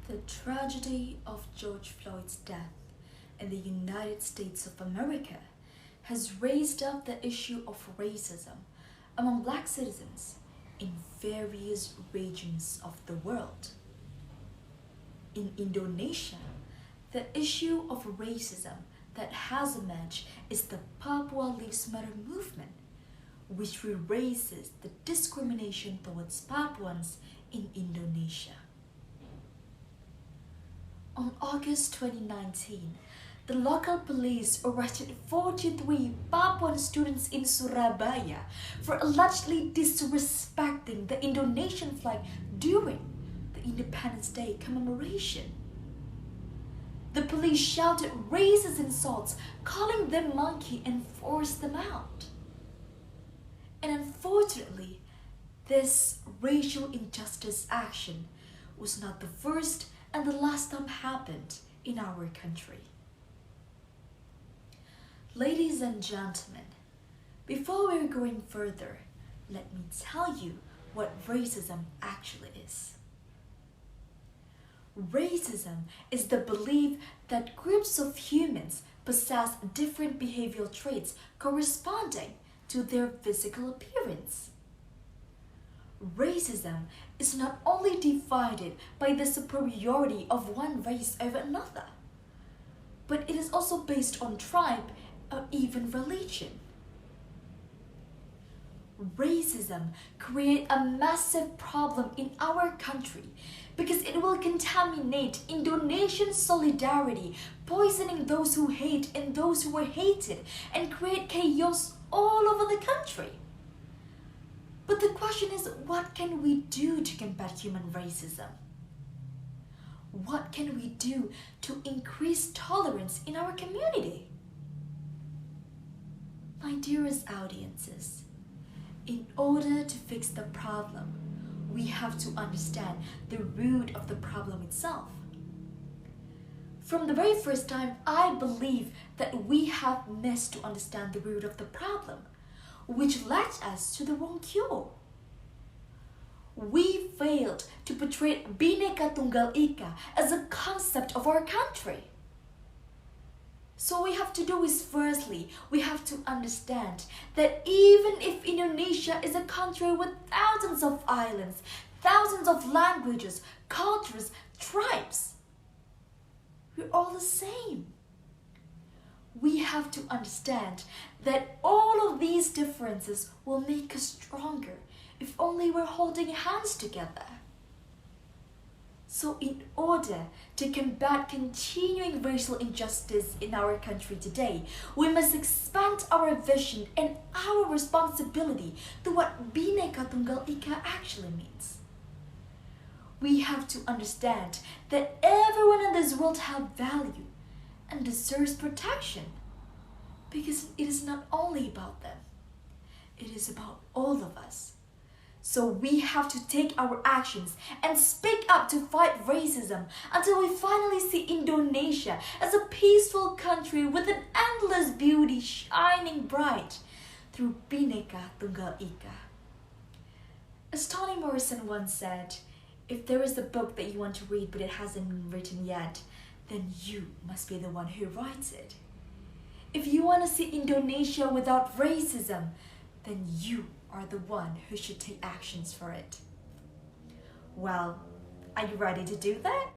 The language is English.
The tragedy of George Floyd's death in the United States of America has raised up the issue of racism among Black citizens in various regions of the world. In Indonesia, the issue of racism that has emerged is the Papua Lives Matter movement, which erases the discrimination towards Papuans in Indonesia. On August 2019, the local police arrested 43 Papuan students in Surabaya for allegedly disrespecting the Indonesian flag during the Independence Day commemoration. The police shouted racist insults, calling them monkey, and forced them out. And unfortunately, this racial injustice action was not the first and the last time happened in our country. Ladies and gentlemen, before we're going further, let me tell you what racism actually is. Racism is the belief that groups of humans possess different behavioral traits corresponding to their physical appearance. Racism is not only divided by the superiority of one race over another, but it is also based on tribe or even religion. Racism creates a massive problem in our country because it will contaminate Indonesian solidarity, poisoning those who hate and those who are hated, and create chaos all over the country. But the question is, what can we do to combat human racism? What can we do to increase tolerance in our community? My dearest audiences, in order to fix the problem, we have to understand the root of the problem itself. From the very first time, I believe that we have missed to understand the root of the problem, which led us to the wrong cure. We failed to portray Bhinneka Tunggal Ika as a concept of our country. So what we have to do is, firstly, we have to understand that even if Indonesia is a country with thousands of islands, thousands of languages, cultures, tribes, we're all the same. We have to understand that all of these differences will make us stronger if only we're holding hands together. So in order to combat continuing racial injustice in our country today, we must expand our vision and our responsibility to what Bhinneka Tunggal Ika actually means. We have to understand that everyone in this world has value and deserves protection, because it is not only about them, it is about all of us. So we have to take our actions and speak up to fight racism until we finally see Indonesia as a peaceful country with an endless beauty shining bright through Bhinneka Tunggal Ika. As Toni Morrison once said, if there is a book that you want to read but it hasn't been written yet, then you must be the one who writes it. If you want to see Indonesia without racism, then you are the one who should take actions for it. Well, are you ready to do that?